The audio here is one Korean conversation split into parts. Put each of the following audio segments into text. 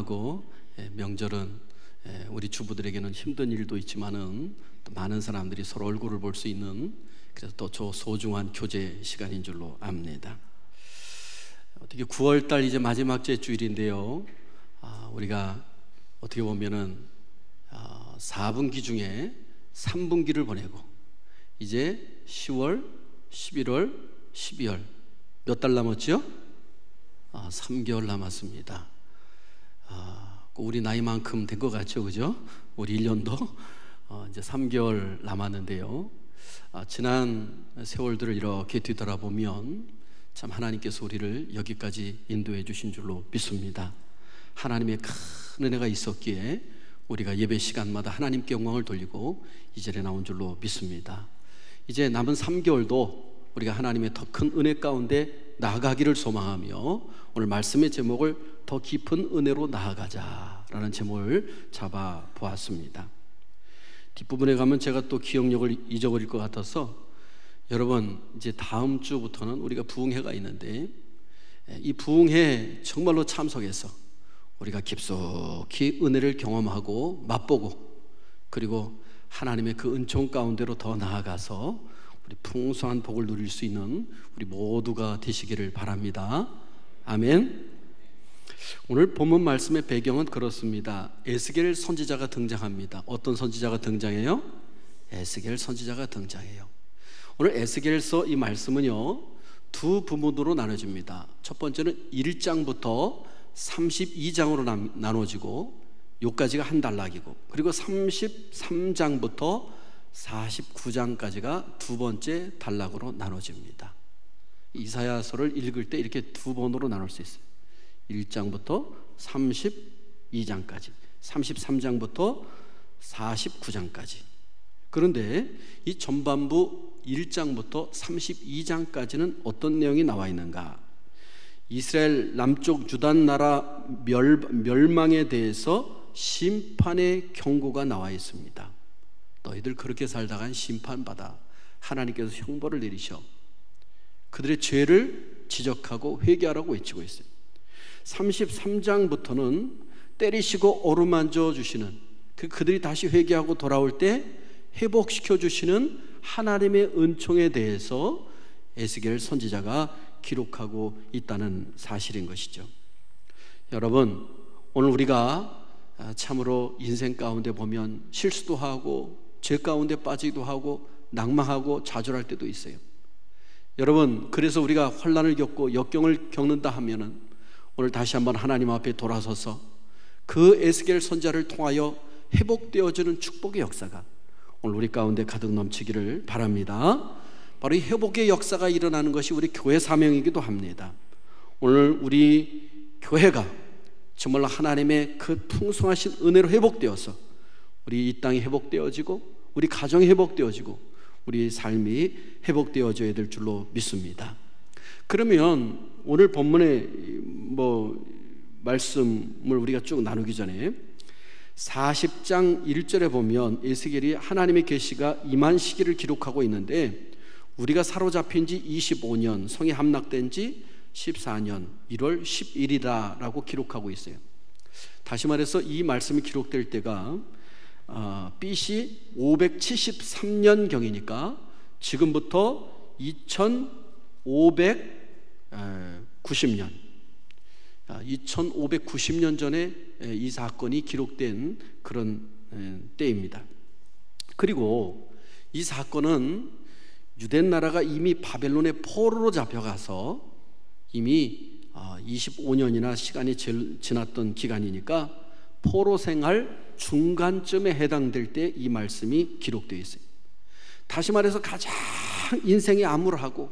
건강하고 명절은 우리 주부들에게는 힘든 일도 있지만은 또 많은 사람들이 서로 얼굴을 볼 수 있는, 그래서 또 소중한 교제 시간인 줄로 압니다. 어떻게 9월달 이제 마지막 주일인데요, 우리가 어떻게 보면은 4분기 중에 3분기를 보내고 이제 10월, 11월, 12월 몇 달 남았죠? 3개월 남았습니다. 우리 나이만큼 된 것 같죠, 그죠? 우리 1년도 이제 3개월 남았는데요, 지난 세월들을 이렇게 뒤돌아보면 참 하나님께서 우리를 여기까지 인도해 주신 줄로 믿습니다. 하나님의 큰 은혜가 있었기에 우리가 예배 시간마다 하나님께 영광을 돌리고 이 자리에 나온 줄로 믿습니다. 이제 남은 3개월도 우리가 하나님의 더 큰 은혜 가운데 나아가기를 소망하며 오늘 말씀의 제목을 더 깊은 은혜로 나아가자라는 제목을 잡아 보았습니다. 뒷부분에 가면 제가 또 기억력을 잊어버릴 것 같아서, 여러분 이제 다음 주부터는 우리가 부흥회가 있는데 이 부흥회 정말로 참석해서 우리가 깊숙이 은혜를 경험하고 맛보고, 그리고 하나님의 그 은총 가운데로 더 나아가서 우리 풍성한 복을 누릴 수 있는 우리 모두가 되시기를 바랍니다. 아멘. 오늘 본문 말씀의 배경은 그렇습니다. 에스겔 선지자가 등장합니다. 어떤 선지자가 등장해요? 에스겔 선지자가 등장해요. 오늘 에스겔서 이 말씀은요, 두 부분으로 나눠집니다. 첫 번째는 1장부터 32장으로 나눠지고, 요까지가 한 단락이고, 그리고 33장부터 49장까지가 두 번째 단락으로 나눠집니다. 이사야서를 읽을 때 이렇게 두 번으로 나눌 수 있어요. 1장부터 32장까지, 33장부터 49장까지. 그런데 이 전반부 1장부터 32장까지는 어떤 내용이 나와 있는가? 이스라엘 남쪽 유단 나라 멸망에 대해서 심판의 경고가 나와 있습니다. 너희들 그렇게 살다간 심판받아 하나님께서 형벌을 내리셔. 그들의 죄를 지적하고 회개하라고 외치고 있어요. 33장부터는 때리시고 어루만져 주시는, 그들이 다시 회개하고 돌아올 때 회복시켜 주시는 하나님의 은총에 대해서 에스겔 선지자가 기록하고 있다는 사실인 것이죠. 여러분, 오늘 우리가 참으로 인생 가운데 보면 실수도 하고 죄 가운데 빠지기도 하고 낭망하고 좌절할 때도 있어요. 여러분, 그래서 우리가 환난을 겪고 역경을 겪는다 하면은 오늘 다시 한번 하나님 앞에 돌아서서 그 에스겔 선지자를 통하여 회복되어지는 축복의 역사가 오늘 우리 가운데 가득 넘치기를 바랍니다. 바로 이 회복의 역사가 일어나는 것이 우리 교회 사명이기도 합니다. 오늘 우리 교회가 정말로 하나님의 그 풍성하신 은혜로 회복되어서 우리 이 땅이 회복되어지고 우리 가정이 회복되어지고 우리 삶이 회복되어져야 될 줄로 믿습니다. 그러면 오늘 본문의 말씀을 우리가 쭉 나누기 전에 40장 1절에 보면 에스겔이 하나님의 계시가 임한 시기를 기록하고 있는데, 우리가 사로잡힌 지 25년, 성에 함락된 지 14년 1월 10일이다 라고 기록하고 있어요. 다시 말해서 이 말씀이 기록될 때가 BC 573년경이니까 지금부터 2590년 2590년 전에 이 사건이 기록된 그런 때입니다. 그리고 이 사건은 유대 나라가 이미 바벨론의 포로로 잡혀가서 이미 25년이나 시간이 지났던 기간이니까 포로 생활 중간쯤에 해당될 때 이 말씀이 기록되어 있어요. 다시 말해서 가장 인생이 암울하고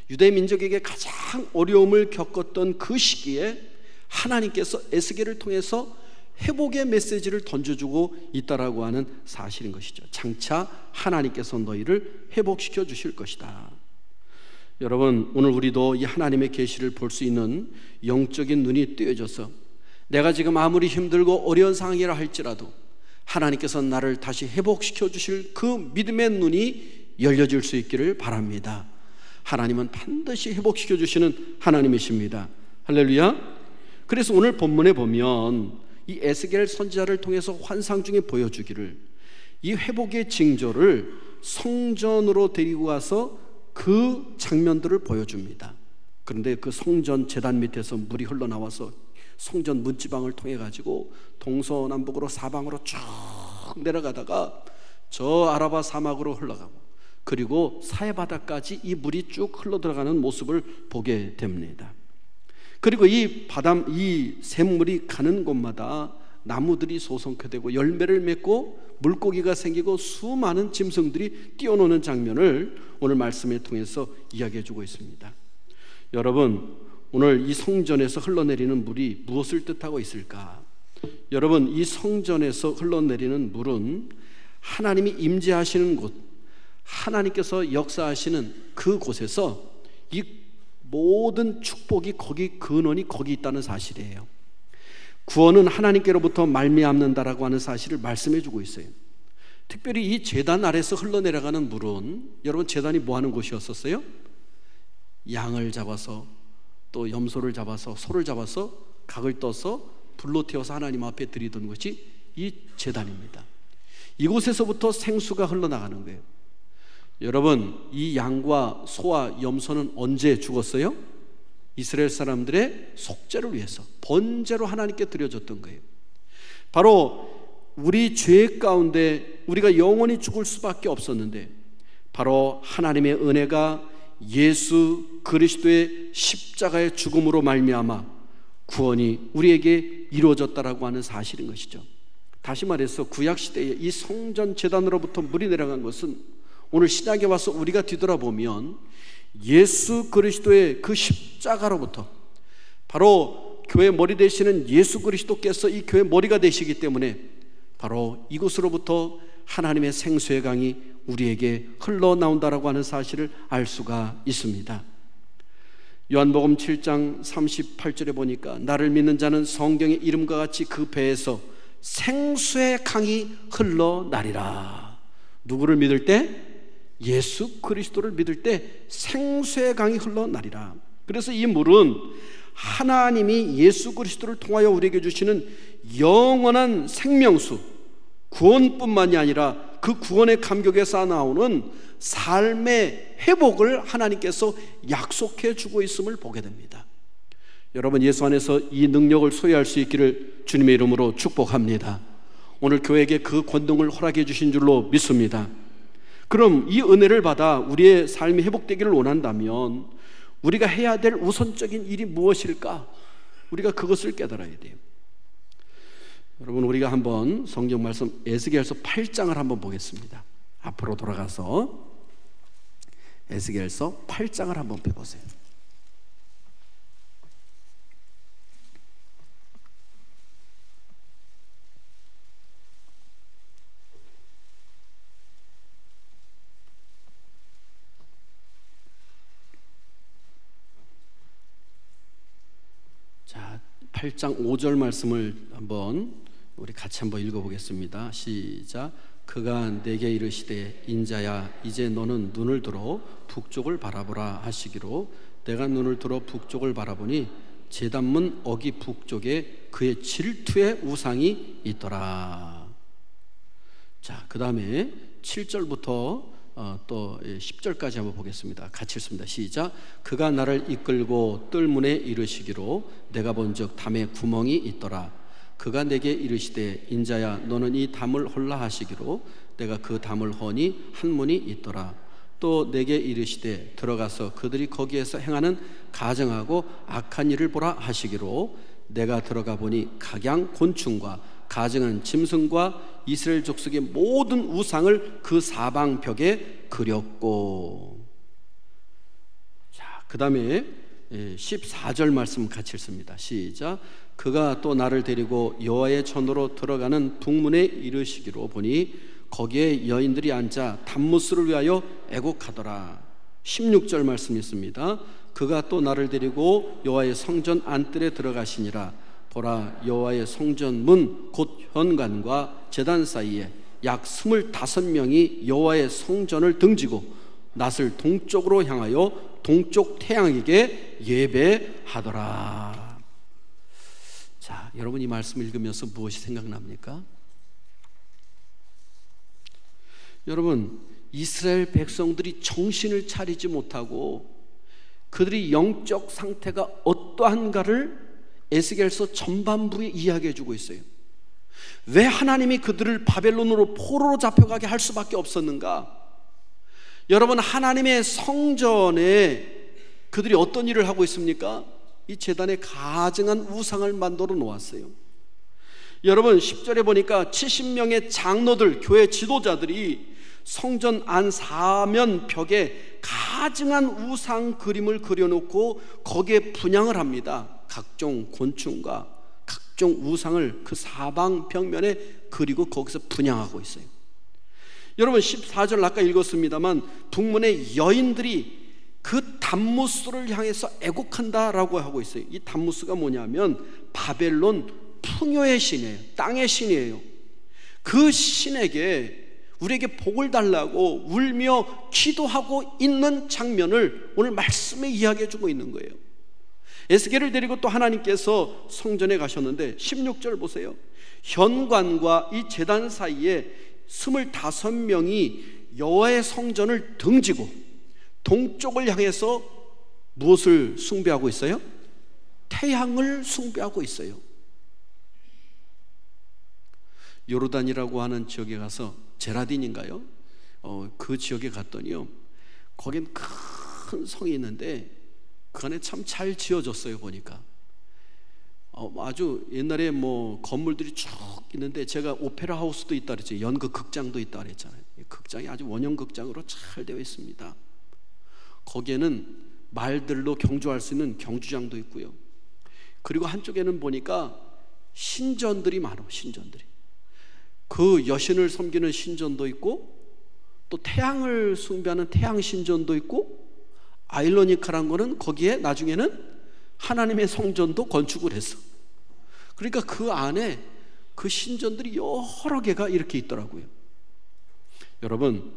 유대 민족에게 가장 어려움을 겪었던 그 시기에 하나님께서 에스겔을 통해서 회복의 메시지를 던져주고 있다라고 하는 사실인 것이죠. 장차 하나님께서 너희를 회복시켜 주실 것이다. 여러분, 오늘 우리도 이 하나님의 계시를 볼 수 있는 영적인 눈이 뜨여져서 내가 지금 아무리 힘들고 어려운 상황이라 할지라도 하나님께서 나를 다시 회복시켜 주실 그 믿음의 눈이 열려질 수 있기를 바랍니다. 하나님은 반드시 회복시켜 주시는 하나님이십니다. 할렐루야. 그래서 오늘 본문에 보면 이 에스겔 선지자를 통해서 환상 중에 보여주기를, 이 회복의 징조를 성전으로 데리고 가서 그 장면들을 보여줍니다. 그런데 그 성전 제단 밑에서 물이 흘러나와서 성전 문지방을 통해 가지고 동서남북으로 사방으로 쭉 내려가다가 저 아라바 사막으로 흘러가고, 그리고 사해 바다까지 이 물이 쭉 흘러들어가는 모습을 보게 됩니다. 그리고 이 샘물이 가는 곳마다 나무들이 소성케되고 열매를 맺고 물고기가 생기고 수많은 짐승들이 뛰어노는 장면을 오늘 말씀을 통해서 이야기해 주고 있습니다. 여러분, 오늘 이 성전에서 흘러내리는 물이 무엇을 뜻하고 있을까? 여러분, 이 성전에서 흘러내리는 물은 하나님이 임재하시는 곳, 하나님께서 역사하시는 그 곳에서 이 모든 축복이 거기, 근원이 거기 있다는 사실이에요. 구원은 하나님께로부터 말미암는다라고 하는 사실을 말씀해 주고 있어요. 특별히 이 제단 아래서 흘러내려가는 물은, 여러분, 제단이 뭐 하는 곳이었었어요? 양을 잡아서, 또 염소를 잡아서, 소를 잡아서 각을 떠서 불로 태워서 하나님 앞에 드리던 것이 이 제단입니다. 이곳에서부터 생수가 흘러나가는 거예요. 여러분, 이 양과 소와 염소는 언제 죽었어요? 이스라엘 사람들의 속죄를 위해서 번제로 하나님께 드려졌던 거예요. 바로 우리 죄 가운데 우리가 영원히 죽을 수밖에 없었는데, 바로 하나님의 은혜가 예수 그리스도의 십자가의 죽음으로 말미암아 구원이 우리에게 이루어졌다라고 하는 사실인 것이죠. 다시 말해서 구약시대에 이 성전 제단으로부터 물이 내려간 것은 오늘 신약에 와서 우리가 뒤돌아보면 예수 그리스도의 그 십자가로부터, 바로 교회 머리 되시는 예수 그리스도께서 이 교회 머리가 되시기 때문에 바로 이곳으로부터 하나님의 생수의 강이 우리에게 흘러나온다라고 하는 사실을 알 수가 있습니다. 요한복음 7장 38절에 보니까 나를 믿는 자는 성경의 이름과 같이 그 배에서 생수의 강이 흘러나리라. 누구를 믿을 때? 예수 그리스도를 믿을 때 생수의 강이 흘러나리라. 그래서 이 물은 하나님이 예수 그리스도를 통하여 우리에게 주시는 영원한 생명수, 구원뿐만이 아니라 그 구원의 감격에서 나오는 삶의 회복을 하나님께서 약속해 주고 있음을 보게 됩니다. 여러분, 예수 안에서 이 능력을 소유할 수 있기를 주님의 이름으로 축복합니다. 오늘 교회에게 그 권능을 허락해 주신 줄로 믿습니다. 그럼 이 은혜를 받아 우리의 삶이 회복되기를 원한다면 우리가 해야 될 우선적인 일이 무엇일까? 우리가 그것을 깨달아야 돼요. 여러분, 우리가 한번 성경 말씀 에스겔서 8장을 한번 보겠습니다. 앞으로 돌아가서 에스겔서 8장을 한번 펴보세요. 자, 8장 5절 말씀을 우리 같이 한번 읽어보겠습니다. 시작. 그가 내게 이르시되 인자야, 이제 너는 눈을 들어 북쪽을 바라보라 하시기로 내가 눈을 들어 북쪽을 바라보니 제단문 어기 북쪽에 그의 질투의 우상이 있더라. 자, 그 다음에 7절부터 또 10절까지 한번 보겠습니다. 같이 읽습니다. 시작. 그가 나를 이끌고 뜰문에 이르시기로 내가 본즉 담에 구멍이 있더라. 그가 내게 이르시되 인자야, 너는 이 담을 헐라 하시기로 내가 그 담을 허니 한 문이 있더라. 또 내게 이르시되 들어가서 그들이 거기에서 행하는 가증하고 악한 일을 보라 하시기로 내가 들어가 보니 각양 곤충과 가증한 짐승과 이스라엘 족속의 모든 우상을 그 사방벽에 그렸고. 자, 그 다음에 14절 말씀 같이 읽습니다. 시작. 그가 또 나를 데리고 여호와의 전으로 들어가는 북문에 이르시기로 보니 거기에 여인들이 앉아 단무스를 위하여 애곡하더라. 16절 말씀이 있습니다. 그가 또 나를 데리고 여호와의 성전 안뜰에 들어가시니라. 보라, 여호와의 성전 문 곧 현관과 제단 사이에 약 25명이 여호와의 성전을 등지고 낯을 동쪽으로 향하여 동쪽 태양에게 예배하더라. 자, 여러분 이 말씀 읽으면서 무엇이 생각납니까? 여러분, 이스라엘 백성들이 정신을 차리지 못하고 그들이 영적 상태가 어떠한가를 에스겔서 전반부에 이야기해 주고 있어요. 왜 하나님이 그들을 바벨론으로 포로로 잡혀가게 할 수밖에 없었는가? 여러분, 하나님의 성전에 그들이 어떤 일을 하고 있습니까? 이 제단에 가증한 우상을 만들어 놓았어요. 여러분, 10절에 보니까 70명의 장로들, 교회 지도자들이 성전 안 사면 벽에 가증한 우상 그림을 그려놓고 거기에 분향을 합니다. 각종 곤충과 각종 우상을 그 사방 벽면에 그리고 거기서 분향하고 있어요. 여러분, 14절 아까 읽었습니다만 북문의 여인들이 그 단무스를 향해서 애곡한다라고 하고 있어요. 이 단무스가 뭐냐면 바벨론 풍요의 신이에요. 땅의 신이에요. 그 신에게 우리에게 복을 달라고 울며 기도하고 있는 장면을 오늘 말씀에 이야기해 주고 있는 거예요. 에스겔을 데리고 또 하나님께서 성전에 가셨는데 16절 보세요. 현관과 이 제단 사이에 25명이 여호와의 성전을 등지고 동쪽을 향해서 무엇을 숭배하고 있어요? 태양을 숭배하고 있어요. 요르단이라고 하는 지역에 가서, 제라딘인가요? 그 지역에 갔더니요, 거긴 큰 성이 있는데 그 안에 참 잘 지어졌어요. 보니까 아주 옛날에 뭐 건물들이 쭉 있는데, 제가 오페라 하우스도 있다 그랬죠. 연극 극장도 있다 그랬잖아요. 극장이 아주 원형 극장으로 잘 되어 있습니다. 거기에는 말들로 경주할 수 있는 경주장도 있고요. 그리고 한쪽에는 보니까 신전들이 많아. 신전들이, 그 여신을 섬기는 신전도 있고 또 태양을 숭배하는 태양 신전도 있고, 아이러니컬한 거는 거기에 나중에는 하나님의 성전도 건축을 했어. 그러니까 그 안에 그 신전들이 여러 개가 이렇게 있더라고요. 여러분,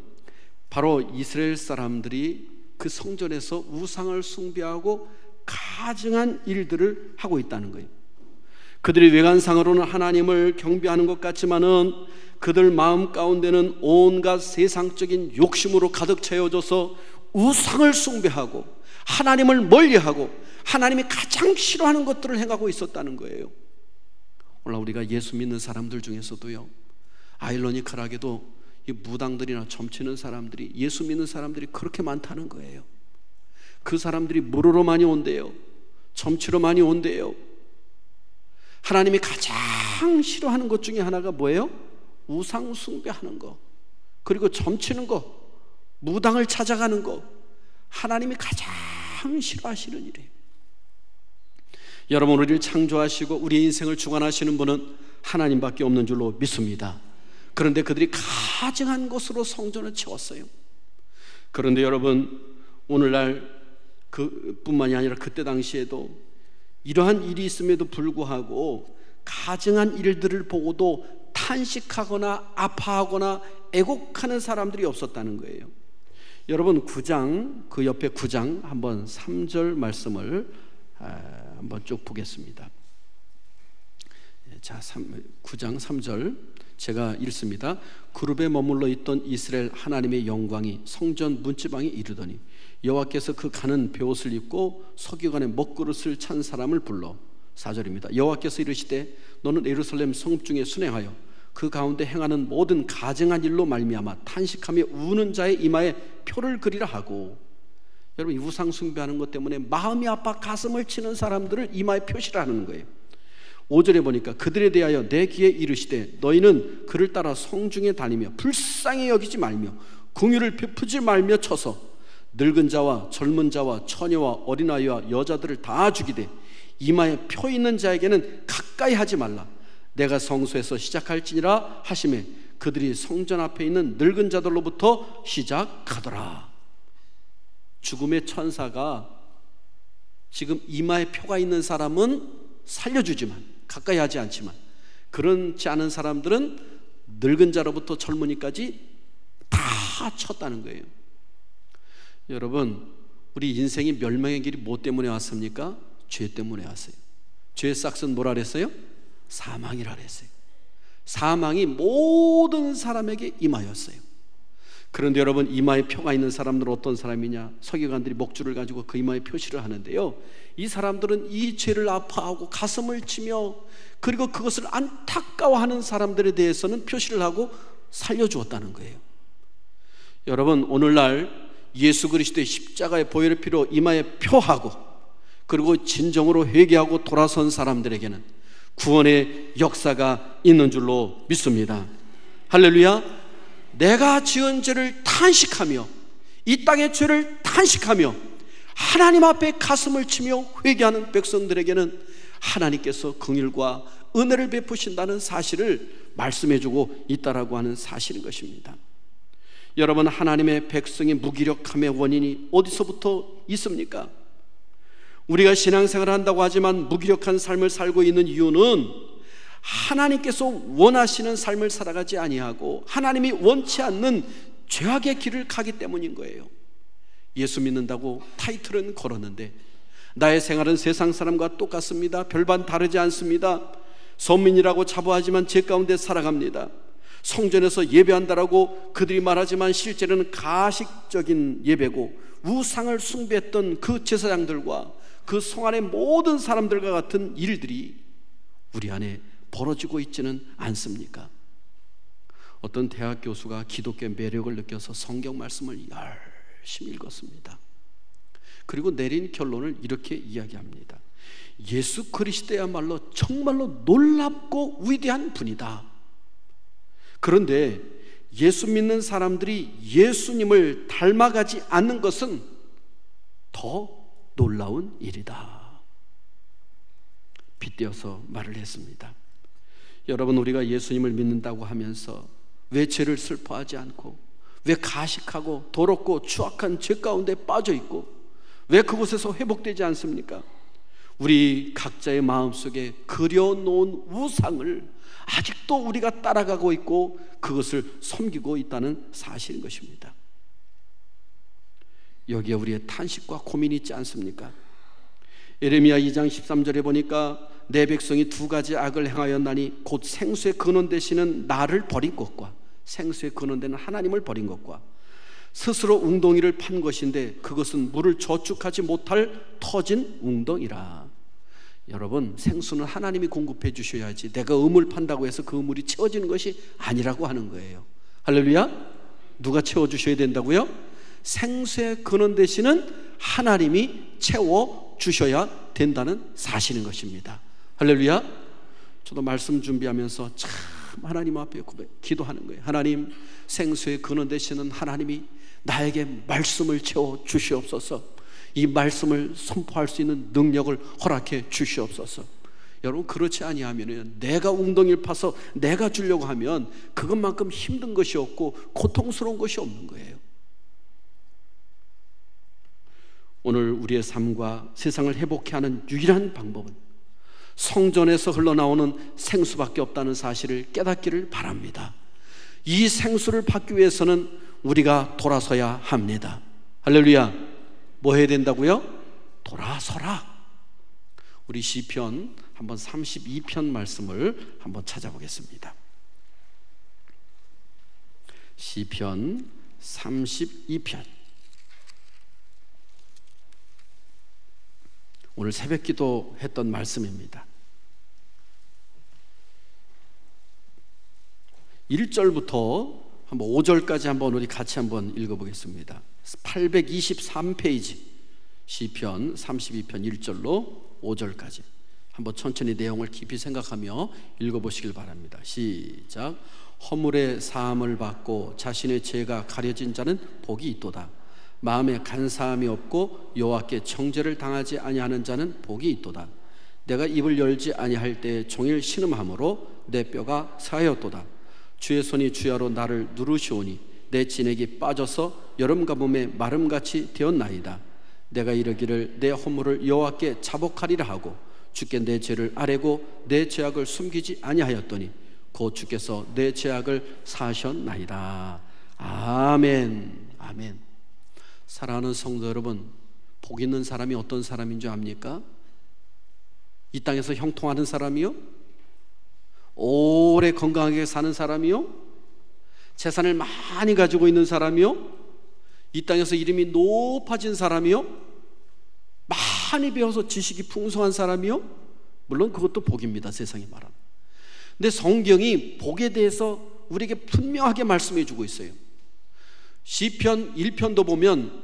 바로 이스라엘 사람들이 그 성전에서 우상을 숭배하고 가증한 일들을 하고 있다는 거예요. 그들이 외관상으로는 하나님을 경배하는 것 같지만은 그들 마음 가운데는 온갖 세상적인 욕심으로 가득 채워져서 우상을 숭배하고 하나님을 멀리하고 하나님이 가장 싫어하는 것들을 행하고 있었다는 거예요. 오늘 우리가 예수 믿는 사람들 중에서도요, 아이러니컬하게도 이 무당들이나 점치는 사람들이, 예수 믿는 사람들이 그렇게 많다는 거예요. 그 사람들이 무료로 많이 온대요. 점치러 많이 온대요. 하나님이 가장 싫어하는 것 중에 하나가 뭐예요? 우상 숭배하는 거, 그리고 점치는 거, 무당을 찾아가는 거, 하나님이 가장 싫어하시는 일이에요. 여러분, 우리를 창조하시고 우리의 인생을 주관하시는 분은 하나님밖에 없는 줄로 믿습니다. 그런데 그들이 가증한 것으로 성전을 채웠어요. 그런데 여러분, 오늘날 그뿐만이 아니라 그때 당시에도 이러한 일이 있음에도 불구하고 가증한 일들을 보고도 탄식하거나 아파하거나 애곡하는 사람들이 없었다는 거예요. 여러분, 9장, 그 옆에 9장 한번 3절 말씀을 한번 쭉 보겠습니다. 자, 9장 3절 제가 읽습니다. 그룹에 머물러 있던 이스라엘 하나님의 영광이 성전 문지방에 이르더니 여호와께서 그 가는 베옷을 입고 서기관의 먹그릇을 찬 사람을 불러, 4절입니다. 여호와께서 이르시되 너는 예루살렘 성읍 중에 순행하여 그 가운데 행하는 모든 가증한 일로 말미암아 탄식하며 우는 자의 이마에 표를 그리라 하고. 여러분, 이 우상 숭배하는 것 때문에 마음이 아파 가슴을 치는 사람들을 이마에 표시를 하는 거예요. 5절에 보니까 그들에 대하여 내 귀에 이르시되 너희는 그를 따라 성중에 다니며 불쌍히 여기지 말며 긍휼을 베푸지 말며 쳐서 늙은 자와 젊은 자와 처녀와 어린아이와 여자들을 다 죽이되 이마에 표 있는 자에게는 가까이 하지 말라. 내가 성소에서 시작할지니라 하시매 그들이 성전 앞에 있는 늙은 자들로부터 시작하더라. 죽음의 천사가 지금 이마에 표가 있는 사람은 살려주지만 가까이 하지 않지만, 그렇지 않은 사람들은 늙은 자로부터 젊은이까지 다 쳤다는 거예요. 여러분, 우리 인생이 멸망의 길이 뭐 때문에 왔습니까? 죄 때문에 왔어요. 죄의 싹은 뭐라 그랬어요? 사망이라 그랬어요. 사망이 모든 사람에게 임하였어요. 그런데 여러분, 이마에 표가 있는 사람들은 어떤 사람이냐? 서기관들이 목줄을 가지고 그 이마에 표시를 하는데요, 이 사람들은 이 죄를 아파하고 가슴을 치며, 그리고 그것을 안타까워하는 사람들에 대해서는 표시를 하고 살려주었다는 거예요. 여러분, 오늘날 예수 그리스도의 십자가의 보혈의 피로 이마에 표하고, 그리고 진정으로 회개하고 돌아선 사람들에게는 구원의 역사가 있는 줄로 믿습니다. 할렐루야. 내가 지은 죄를 탄식하며, 이 땅의 죄를 탄식하며 하나님 앞에 가슴을 치며 회개하는 백성들에게는 하나님께서 긍휼과 은혜를 베푸신다는 사실을 말씀해주고 있다라고 하는 사실인 것입니다. 여러분, 하나님의 백성의 무기력함의 원인이 어디서부터 있습니까? 우리가 신앙생활을 한다고 하지만 무기력한 삶을 살고 있는 이유는 하나님께서 원하시는 삶을 살아가지 아니하고 하나님이 원치 않는 죄악의 길을 가기 때문인 거예요. 예수 믿는다고 타이틀은 걸었는데 나의 생활은 세상 사람과 똑같습니다. 별반 다르지 않습니다. 선민이라고 자부하지만 제 가운데 살아갑니다. 성전에서 예배한다라고 그들이 말하지만 실제로는 가식적인 예배고, 우상을 숭배했던 그 제사장들과 그 성 안의 모든 사람들과 같은 일들이 우리 안에 벌어지고 있지는 않습니까? 어떤 대학 교수가 기독교의 매력을 느껴서 성경 말씀을 열심히 읽었습니다. 그리고 내린 결론을 이렇게 이야기합니다. 예수 그리스도야말로 정말로 놀랍고 위대한 분이다. 그런데 예수 믿는 사람들이 예수님을 닮아가지 않는 것은 더 놀라운 일이다. 빗대어서 말을 했습니다. 여러분, 우리가 예수님을 믿는다고 하면서 왜 죄를 슬퍼하지 않고, 왜 가식하고 더럽고 추악한 죄 가운데 빠져 있고, 왜 그곳에서 회복되지 않습니까? 우리 각자의 마음속에 그려놓은 우상을 아직도 우리가 따라가고 있고 그것을 섬기고 있다는 사실인 것입니다. 여기에 우리의 탄식과 고민이 있지 않습니까? 예레미야 2장 13절에 보니까 내 백성이 두 가지 악을 행하였나니 곧 생수의 근원 되시는 나를 버린 것과, 생수의 근원 되는 하나님을 버린 것과, 스스로 웅덩이를 판 것인데 그것은 물을 저축하지 못할 터진 웅덩이라. 여러분, 생수는 하나님이 공급해 주셔야지 내가 우물 판다고 해서 그 우물이 채워지는 것이 아니라고 하는 거예요. 할렐루야. 누가 채워주셔야 된다고요? 생수의 근원 되시는 하나님이 채워주셔야 된다는 사실인 것입니다. 할렐루야. 저도 말씀 준비하면서 참 하나님 앞에 기도하는 거예요. 하나님, 생수의 근원 되시는 하나님이 나에게 말씀을 채워주시옵소서. 이 말씀을 선포할 수 있는 능력을 허락해 주시옵소서. 여러분, 그렇지 아니하면 내가 웅덩이를 파서 내가 주려고 하면 그것만큼 힘든 것이 없고 고통스러운 것이 없는 거예요. 오늘 우리의 삶과 세상을 회복케 하는 유일한 방법은 성전에서 흘러나오는 생수밖에 없다는 사실을 깨닫기를 바랍니다. 이 생수를 받기 위해서는 우리가 돌아서야 합니다. 할렐루야. 뭐 해야 된다고요? 돌아서라. 우리 시편 한번 32편 말씀을 한번 찾아보겠습니다. 시편 32편. 오늘 새벽기도 했던 말씀입니다. 1절부터 한번 5절까지 한번 우리 같이 한번 읽어보겠습니다. 823페이지 시편 32편 1절로 5절까지 한번 천천히 내용을 깊이 생각하며 읽어보시길 바랍니다. 시작. 허물의 사함을 받고 자신의 죄가 가려진 자는 복이 있도다. 마음에 간사함이 없고 여호와께 정죄를 당하지 아니하는 자는 복이 있도다. 내가 입을 열지 아니할 때에 종일 신음함으로 내 뼈가 사하였도다. 주의 손이 주야로 나를 누르시오니 내 진액이 빠져서 여름 가뭄에 마름같이 되었나이다. 내가 이르기를 내 허물을 여호와께 자복하리라 하고 주께 내 죄를 아뢰고 내 죄악을 숨기지 아니하였더니 곧 주께서 내 죄악을 사하셨나이다. 아멘. 아멘. 사랑하는 성도 여러분, 복 있는 사람이 어떤 사람인 줄 압니까? 이 땅에서 형통하는 사람이요? 오래 건강하게 사는 사람이요, 재산을 많이 가지고 있는 사람이요, 이 땅에서 이름이 높아진 사람이요, 많이 배워서 지식이 풍성한 사람이요, 물론 그것도 복입니다, 세상이 말하는. 근데 성경이 복에 대해서 우리에게 분명하게 말씀해 주고 있어요. 시편 1편도 보면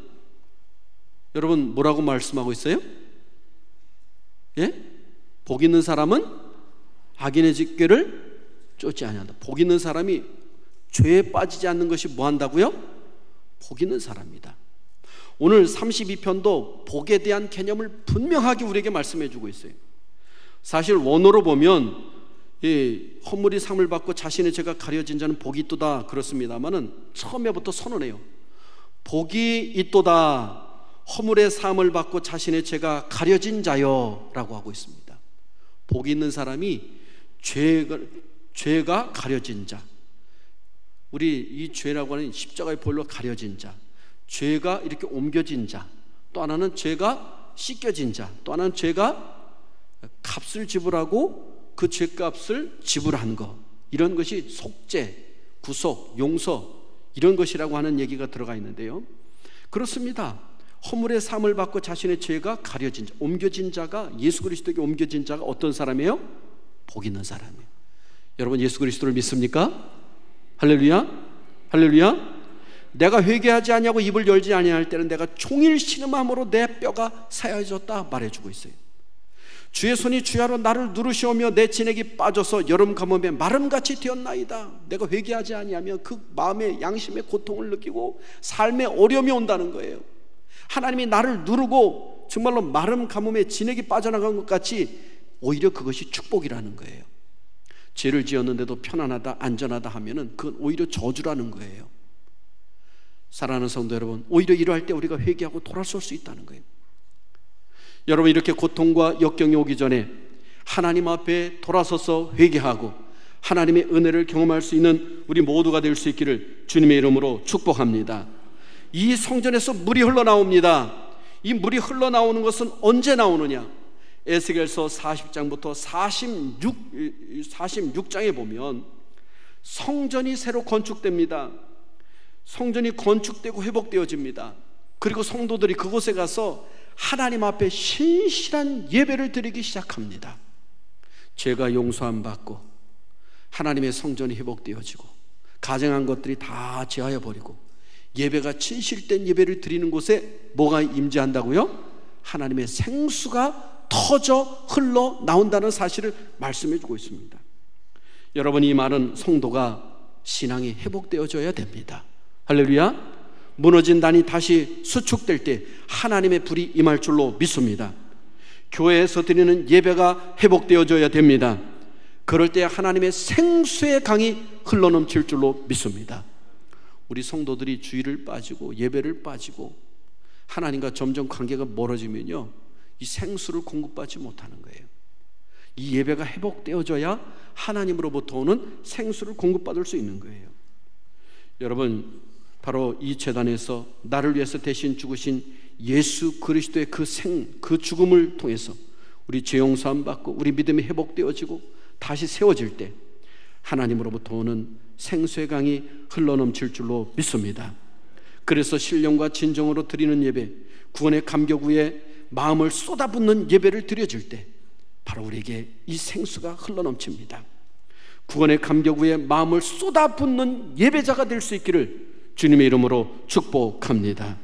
여러분 뭐라고 말씀하고 있어요? 예? 복 있는 사람은 악인의 집궤를 쫓지 아니한다. 복 있는 사람이 죄에 빠지지 않는 것이 뭐 한다고요? 복 있는 사람이다. 오늘 32편도 복에 대한 개념을 분명하게 우리에게 말씀해 주고 있어요. 사실 원어로 보면 허물이 상을 받고 자신의 죄가 가려진 자는 복이 있도다 그렇습니다만은 처음에부터 선언해요. 복이 있도다, 허물의 사함을 받고 자신의 죄가 가려진 자여 라고 하고 있습니다. 복이 있는 사람이 죄가 가려진 자, 우리 이 죄라고 하는 십자가의 볼로 가려진 자, 죄가 이렇게 옮겨진 자, 또 하나는 죄가 씻겨진 자, 또 하나는 죄가 값을 지불하고 그 죄값을 지불한 것, 이런 것이 속죄, 구속, 용서, 이런 것이라고 하는 얘기가 들어가 있는데요, 그렇습니다. 허물의 사함을 받고 자신의 죄가 가려진 자, 옮겨진 자가, 예수 그리스도에게 옮겨진 자가 어떤 사람이에요? 복 있는 사람이에요. 여러분 예수 그리스도를 믿습니까? 할렐루야, 할렐루야. 내가 회개하지 아니하고 입을 열지 아니할 때는 내가 종일 신음함으로 내 뼈가 사여졌다 말해주고 있어요. 주의 손이 주야로 나를 누르시오며 내 진액이 빠져서 여름 가뭄에 마름같이 되었나이다. 내가 회개하지 아니하면 그 마음의 양심의 고통을 느끼고 삶의 어려움이 온다는 거예요. 하나님이 나를 누르고 정말로 마름 가뭄에 진액이 빠져나간 것 같이 오히려 그것이 축복이라는 거예요. 죄를 지었는데도 편안하다, 안전하다 하면은 그건 오히려 저주라는 거예요. 사랑하는 성도 여러분, 오히려 이러할 때 우리가 회개하고 돌아설 수 있다는 거예요. 여러분, 이렇게 고통과 역경이 오기 전에 하나님 앞에 돌아서서 회개하고 하나님의 은혜를 경험할 수 있는 우리 모두가 될 수 있기를 주님의 이름으로 축복합니다. 이 성전에서 물이 흘러나옵니다. 이 물이 흘러나오는 것은 언제 나오느냐? 에스겔서 40장부터 46장에 보면 성전이 새로 건축됩니다. 성전이 건축되고 회복되어집니다. 그리고 성도들이 그곳에 가서 하나님 앞에 신실한 예배를 드리기 시작합니다. 죄가 용서함 받고 하나님의 성전이 회복되어지고 가증한 것들이 다 제하여 버리고 예배가 진실된 예배를 드리는 곳에 뭐가 임재한다고요? 하나님의 생수가 터져 흘러 나온다는 사실을 말씀해 주고 있습니다. 여러분, 이 말은 성도가 신앙이 회복되어져야 됩니다. 할렐루야. 무너진 단이 다시 수축될 때 하나님의 불이 임할 줄로 믿습니다. 교회에서 드리는 예배가 회복되어져야 됩니다. 그럴 때 하나님의 생수의 강이 흘러넘칠 줄로 믿습니다. 우리 성도들이 주일을 빠지고 예배를 빠지고 하나님과 점점 관계가 멀어지면요, 이 생수를 공급받지 못하는 거예요. 이 예배가 회복되어져야 하나님으로부터 오는 생수를 공급받을 수 있는 거예요. 여러분, 바로 이 제단에서 나를 위해서 대신 죽으신 예수 그리스도의 그 죽음을 통해서 우리 죄 용서함 받고 우리 믿음이 회복되어지고 다시 세워질 때 하나님으로부터 오는 생수의 강이 흘러넘칠 줄로 믿습니다. 그래서 신령과 진정으로 드리는 예배, 구원의 감격 위에 마음을 쏟아붓는 예배를 드려질 때 바로 우리에게 이 생수가 흘러넘칩니다. 구원의 감격 위에 마음을 쏟아붓는 예배자가 될 수 있기를 주님의 이름으로 축복합니다.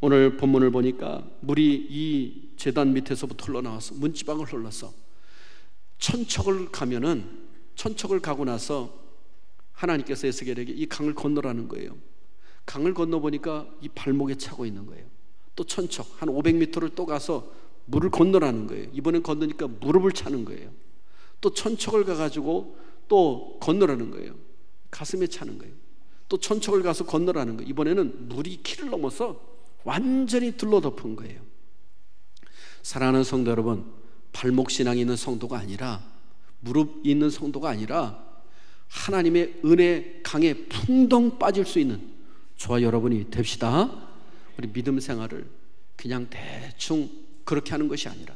오늘 본문을 보니까 물이 이 제단 밑에서부터 흘러나와서 문지방을 흘러서 천척을 가고 나서 하나님께서 에스겔에게 이 강을 건너라는 거예요. 강을 건너보니까 이 발목에 차고 있는 거예요. 또 천척 한 500m를 또 가서 물을 건너라는 거예요. 이번엔 건너니까 무릎을 차는 거예요. 또 천척을 가가지고 또 건너라는 거예요. 가슴에 차는 거예요. 또 천척을 가서 건너라는 거예요. 이번에는 물이 키를 넘어서 완전히 둘러덮은 거예요. 사랑하는 성도 여러분, 발목 신앙이 있는 성도가 아니라, 무릎이 있는 성도가 아니라 하나님의 은혜 강에 풍덩 빠질 수 있는 저와 여러분이 됩시다. 우리 믿음 생활을 그냥 대충 그렇게 하는 것이 아니라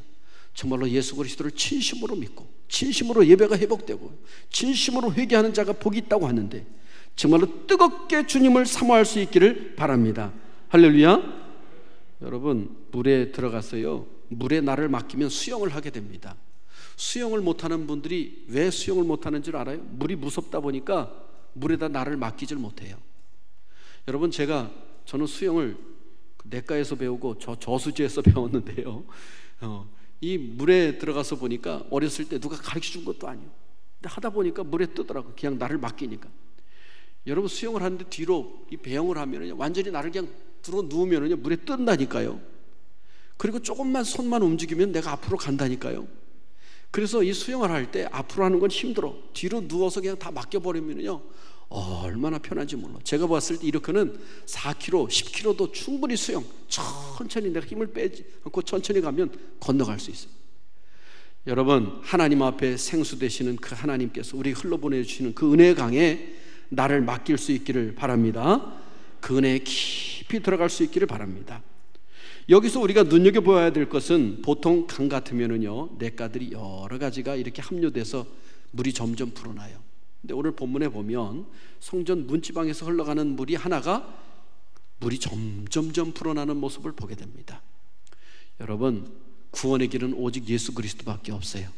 정말로 예수 그리스도를 진심으로 믿고 진심으로 예배가 회복되고 진심으로 회개하는 자가 복이 있다고 하는데 정말로 뜨겁게 주님을 사모할 수 있기를 바랍니다. 할렐루야. 여러분, 물에 들어가서요, 물에 나를 맡기면 수영을 하게 됩니다. 수영을 못하는 분들이 왜 수영을 못하는 줄 알아요? 물이 무섭다 보니까 물에다 나를 맡기질 못해요. 여러분, 저는 수영을 내과에서 배우고 저수지에서 배웠는데요, 이 물에 들어가서 보니까 어렸을 때 누가 가르쳐 준 것도 아니에요. 근데 하다 보니까 물에 뜨더라고요. 그냥 나를 맡기니까. 여러분, 수영을 하는데 뒤로 이 배영을 하면 완전히 나를 그냥 들어 누우면 물에 뜬다니까요. 그리고 조금만 손만 움직이면 내가 앞으로 간다니까요. 그래서 이 수영을 할 때 앞으로 하는 건 힘들어. 뒤로 누워서 그냥 다 맡겨버리면요, 얼마나 편한지 몰라. 제가 봤을 때 이렇게는 4km, 10km도 충분히 수영, 천천히 내가 힘을 빼지 않고 천천히 가면 건너갈 수 있어요. 여러분, 하나님 앞에 생수 되시는 그 하나님께서 우리 흘러보내주시는 그 은혜의 강에 나를 맡길 수 있기를 바랍니다. 그 은혜에 깊이 들어갈 수 있기를 바랍니다. 여기서 우리가 눈여겨보아야 될 것은, 보통 강 같으면은요, 냇가들이 여러 가지가 이렇게 합류돼서 물이 점점 불어나요. 근데 오늘 본문에 보면 성전 문지방에서 흘러가는 물이 하나가 물이 점점점 불어나는 모습을 보게 됩니다. 여러분, 구원의 길은 오직 예수 그리스도밖에 없어요.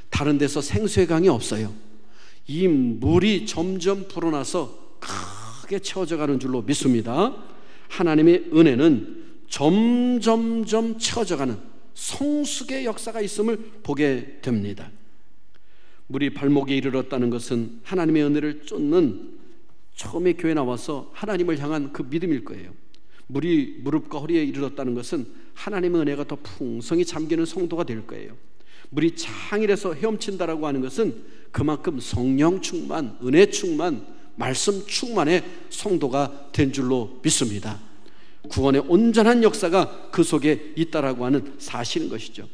다른 데서 생수의 강이 없어요. 이 물이 점점 불어나서 크게 채워져 가는 줄로 믿습니다. 하나님의 은혜는 점점점 채워져가는 성숙의 역사가 있음을 보게 됩니다. 물이 발목에 이르렀다는 것은 하나님의 은혜를 쫓는 처음에 교회 나와서 하나님을 향한 그 믿음일 거예요. 물이 무릎과 허리에 이르렀다는 것은 하나님의 은혜가 더 풍성히 잠기는 성도가 될 거예요. 물이 창일에서 헤엄친다라고 하는 것은 그만큼 성령 충만, 은혜 충만, 말씀 충만의 성도가 된 줄로 믿습니다. 구원의 온전한 역사가 그 속에 있다라고 하는 사실인 것이죠.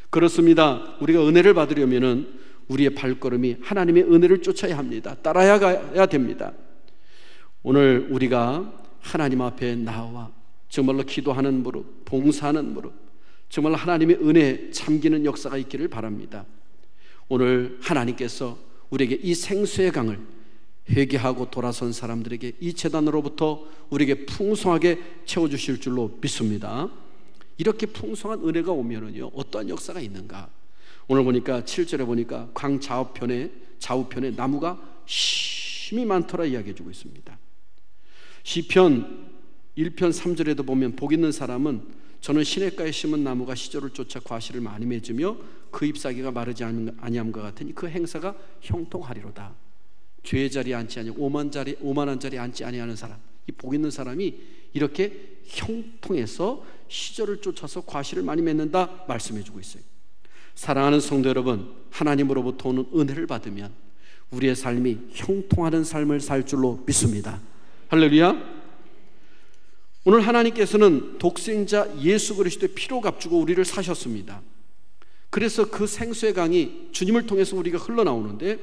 그렇습니다. 우리가 은혜를 받으려면은 우리의 발걸음이 하나님의 은혜를 쫓아야 합니다. 따라야 가야 됩니다. 오늘 우리가 하나님 앞에 나와 정말로 기도하는 무릎, 봉사하는 무릎, 정말 하나님의 은혜에 잠기는 역사가 있기를 바랍니다. 오늘 하나님께서 우리에게 이 생수의 강을 회개하고 돌아선 사람들에게 이 제단으로부터 우리에게 풍성하게 채워주실 줄로 믿습니다. 이렇게 풍성한 은혜가 오면은요, 어떠한 역사가 있는가? 오늘 보니까 7절에 보니까 강 좌우편에 나무가 심이 많더라 이야기해주고 있습니다. 시편 1편 3절에도 보면 복 있는 사람은 저는 시냇가에 심은 나무가 시절을 쫓아 과실을 많이 맺으며 그 잎사귀가 마르지 아니함과 같으니 그 행사가 형통하리로다. 죄의 자리에 앉지 아니하고 오만한 자리에 앉지 아니하는 사람, 이 복 있는 사람이 이렇게 형통해서 시절을 쫓아서 과실을 많이 맺는다 말씀해주고 있어요. 사랑하는 성도 여러분, 하나님으로부터 오는 은혜를 받으면 우리의 삶이 형통하는 삶을 살 줄로 믿습니다. 할렐루야. 오늘 하나님께서는 독생자 예수 그리스도의 피로 값주고 우리를 사셨습니다. 그래서 그 생수의 강이 주님을 통해서 우리가 흘러나오는데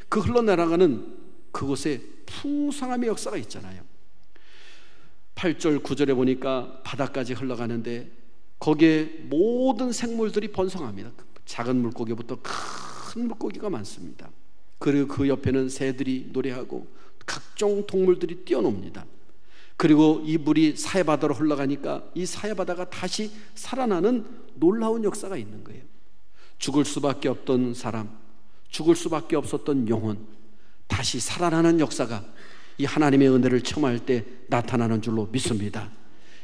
그 흘러내려가는 그곳에 풍성함의 역사가 있잖아요. 8절 9절에 보니까 바다까지 흘러가는데 거기에 모든 생물들이 번성합니다. 작은 물고기부터 큰 물고기가 많습니다. 그리고 그 옆에는 새들이 노래하고 각종 동물들이 뛰어놉니다. 그리고 이 물이 사해바다로 흘러가니까 이 사해바다가 다시 살아나는 놀라운 역사가 있는 거예요. 죽을 수밖에 없던 사람, 죽을 수밖에 없었던 영혼, 다시 살아나는 역사가 이 하나님의 은혜를 청할 때 나타나는 줄로 믿습니다.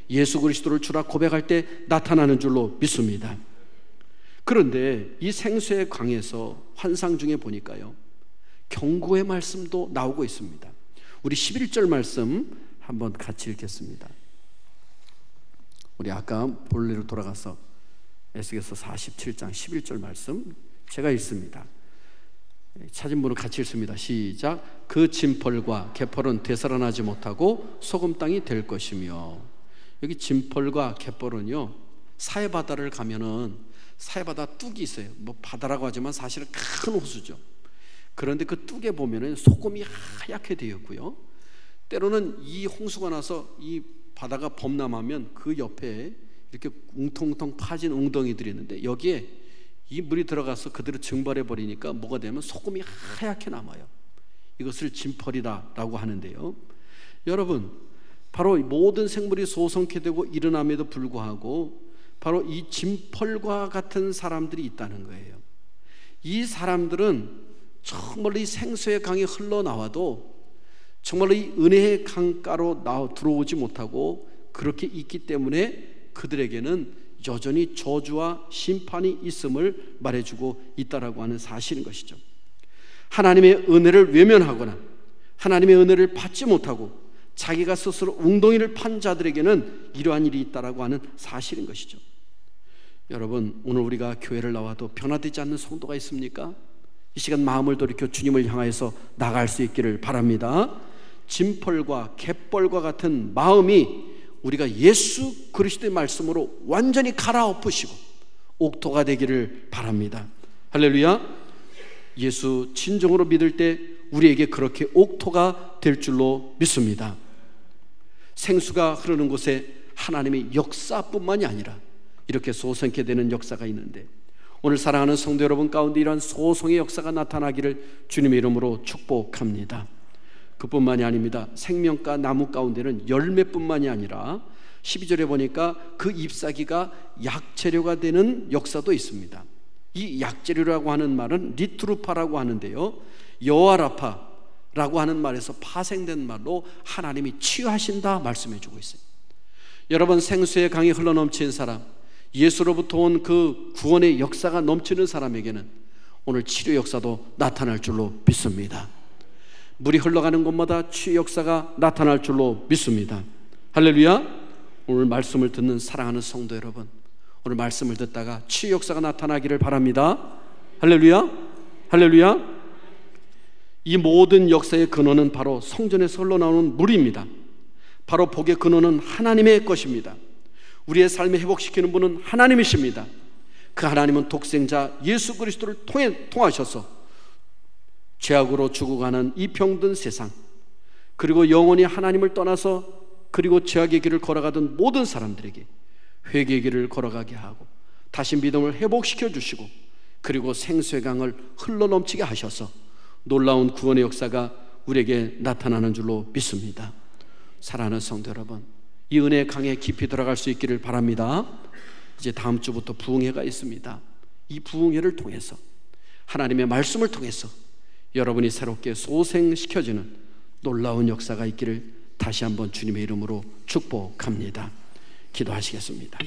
예수 그리스도를 주라 고백할 때 나타나는 줄로 믿습니다. 그런데 이 생수의 강에서 환상 중에 보니까요, 경고의 말씀도 나오고 있습니다. 우리 11절 말씀 한번 같이 읽겠습니다. 우리 아까 본래로 돌아가서 에스겔서 47장 11절 말씀 제가 읽습니다. 찾은 분은 같이 읽습니다. 시작. 그 진펄과 개펄은 되살아나지 못하고 소금 땅이 될 것이며. 여기 진펄과 개펄은요, 사해바다를 가면은 사해바다 뚝이 있어요. 뭐 바다라고 하지만 사실은 큰 호수죠. 그런데 그 뚝에 보면은 소금이 하얗게 되어 있고요, 때로는 이 홍수가 나서 이 바다가 범람하면 그 옆에 이렇게 웅텅웅텅 파진 웅덩이들이 있는데 여기에 이 물이 들어가서 그대로 증발해 버리니까 뭐가 되면 소금이 하얗게 남아요. 이것을 진펄이라고 하는데요. 여러분, 바로 모든 생물이 소성케 되고 일어남에도 불구하고 바로 이 진펄과 같은 사람들이 있다는 거예요. 이 사람들은 정말로 이 생수의 강이 흘러나와도 정말로 이 은혜의 강가로 들어오지 못하고 그렇게 있기 때문에 그들에게는 여전히 저주와 심판이 있음을 말해주고 있다라고 하는 사실인 것이죠. 하나님의 은혜를 외면하거나 하나님의 은혜를 받지 못하고 자기가 스스로 웅덩이를 판 자들에게는 이러한 일이 있다라고 하는 사실인 것이죠. 여러분, 오늘 우리가 교회를 나와도 변화되지 않는 성도가 있습니까? 이 시간 마음을 돌이켜 주님을 향하여서 나갈 수 있기를 바랍니다. 진펄과 갯벌과 같은 마음이 우리가 예수 그리스도의 말씀으로 완전히 갈아엎으시고 옥토가 되기를 바랍니다. 할렐루야. 예수 진정으로 믿을 때 우리에게 그렇게 옥토가 될 줄로 믿습니다. 생수가 흐르는 곳에 하나님의 역사뿐만이 아니라 이렇게 소성케 되는 역사가 있는데, 오늘 사랑하는 성도 여러분 가운데 이러한 소송의 역사가 나타나기를 주님의 이름으로 축복합니다. 그뿐만이 아닙니다. 생명과 나무 가운데는 열매뿐만이 아니라 12절에 보니까 그 잎사귀가 약재료가 되는 역사도 있습니다. 이 약재료라고 하는 말은 리트루파라고 하는데요, 여아라파라고 하는 말에서 파생된 말로 하나님이 치유하신다 말씀해 주고 있어요. 여러분, 생수의 강이 흘러넘치는 사람, 예수로부터 온 그 구원의 역사가 넘치는 사람에게는 오늘 치료 역사도 나타날 줄로 믿습니다. 물이 흘러가는 곳마다 치유 역사가 나타날 줄로 믿습니다. 할렐루야. 오늘 말씀을 듣는 사랑하는 성도 여러분, 오늘 말씀을 듣다가 치유 역사가 나타나기를 바랍니다. 할렐루야. 할렐루야. 이 모든 역사의 근원은 바로 성전에서 흘러나오는 물입니다. 바로 복의 근원은 하나님의 것입니다. 우리의 삶을 회복시키는 분은 하나님이십니다. 그 하나님은 독생자 예수 그리스도를 통하셔서 죄악으로 죽어가는 이 병든 세상, 그리고 영원히 하나님을 떠나서 그리고 죄악의 길을 걸어가던 모든 사람들에게 회개의 길을 걸어가게 하고 다시 믿음을 회복시켜 주시고 그리고 생수의 강을 흘러넘치게 하셔서 놀라운 구원의 역사가 우리에게 나타나는 줄로 믿습니다. 사랑하는 성도 여러분, 이 은혜의 강에 깊이 들어갈 수 있기를 바랍니다. 이제 다음 주부터 부흥회가 있습니다. 이 부흥회를 통해서 하나님의 말씀을 통해서 여러분이 새롭게 소생시켜지는 놀라운 역사가 있기를 다시 한번 주님의 이름으로 축복합니다. 기도하시겠습니다.